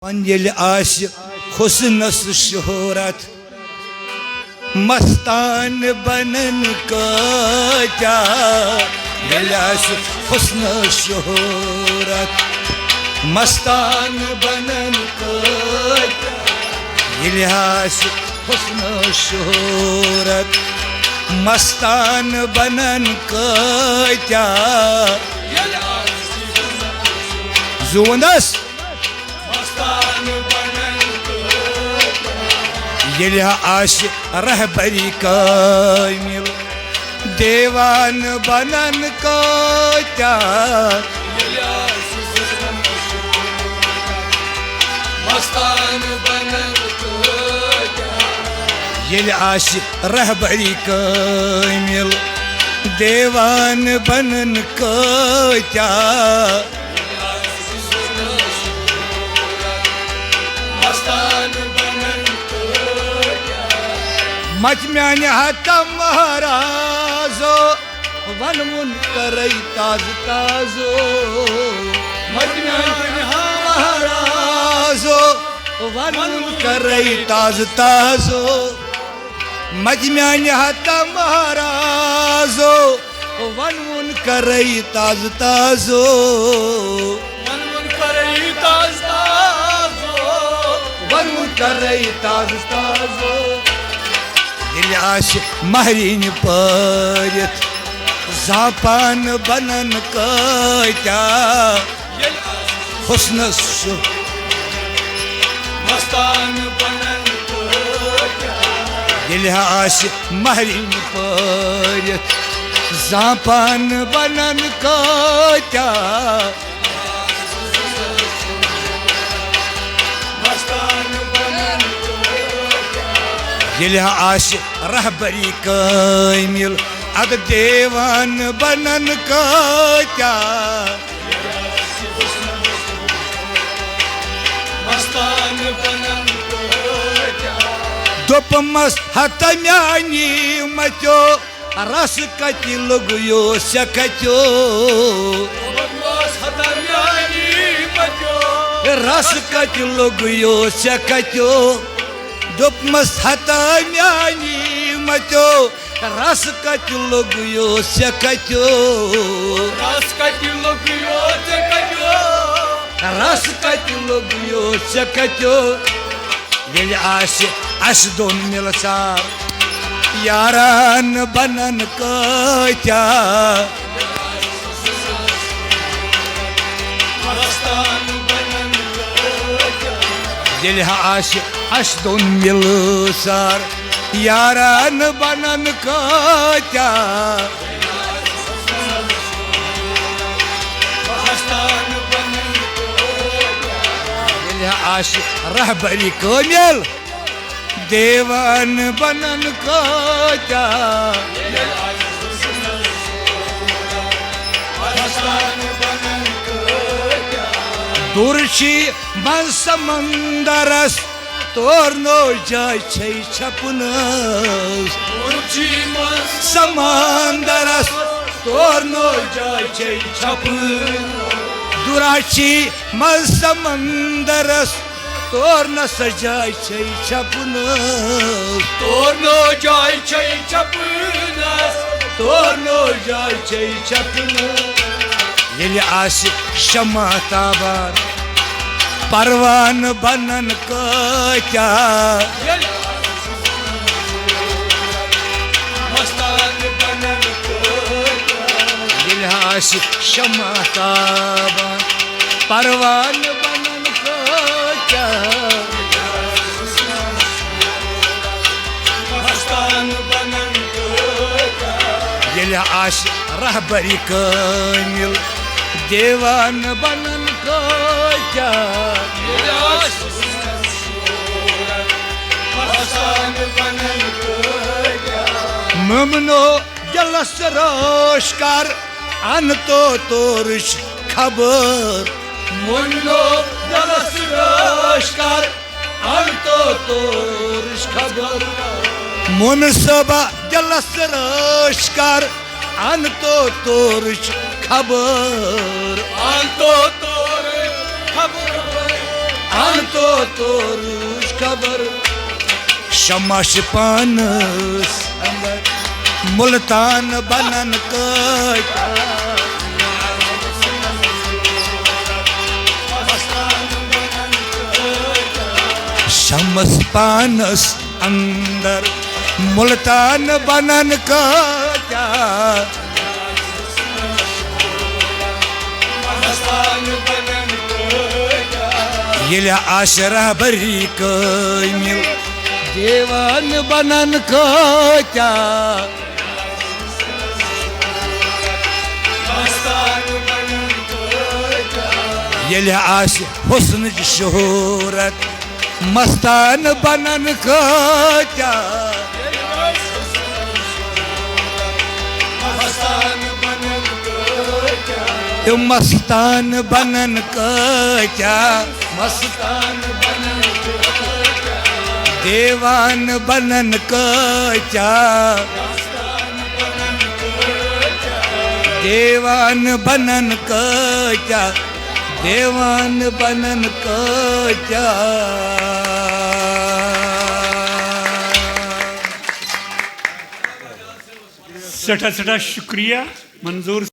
L आस हुस्नस शोहरत मस्तान बनन क्या येल आस हुस्न शोहरत मस्तान बनन येल आस हुस्न शोहरत मस्तान बनन क्या जुवंदस येल आस रहबरी कामिल देवान बनन क्या येल आस रहबरी कामिल देवान बनन क्या मच म्यान हत महाराजो वन मुन करई ताज ताजो मच म्यान महाराजो वन मुन करई ताज ताजो मच म्यान हत महाराजो वन मुन करई ताज ताजो वन मुन करई ताज ताजो वन मुन करई ताज ताजो येल आस महरिन परित जापान बनन क्या हुस्नस मस्तान बनन येल आस महरिन परित जापान बनन क्या येल आस रहबरी कामिल अद देवान बनन क्या दोपमस हत म्यानी मचो रस कति लुगयो सकचो रस कति लुगयो सकचो दोपमस हत म्यानी मचो रस कति लुगयो सकचो रस कति लुगयो सकचो रस कति लुगयो सकचो येल आस दोन मिलसार यारान बनन क्या येल आस दोन मिलसार यारान बनन क्या येल आस रहबरी कामिल देवान बनन क्या दुर्शी मन समंदरस तोरनो जाय छै छपनस समंदरस तोरनो जाय छै छपनस दुराची मन समंदरस तोरन सजाय छै छपनस तोरनो जाय छै छपनस तोरनो जाय छै छपनस येल आस शमा ताबार परवान बनन क्या येल आस शमा ताबार परवान बनन क्या येल आस रहबरी कामिल देवान बनन क्या ममनो जलस रोशकार अन तो तोरश खबर ममनो जलस रोशकार अन तो तोरश खबर मुनसबा जलस रोशकार अन तो तोरश खबर अन तो तोर खबर तोरुष खबर शमश पानस मुल्तान बनन कटा शमस पानस अंदर मुल्तान बनन कटा येल्या आशरा बरी कैमिल देवान बनन कटा येल्या आश हुस्न शोहरत मस्तान बनन कटा मस्तान बनन कटा मस्तान बनन कटा देवान बनन कटा देवान बनन कटा देवान बनन कटा सटा सटा शुक्रिया मंजूर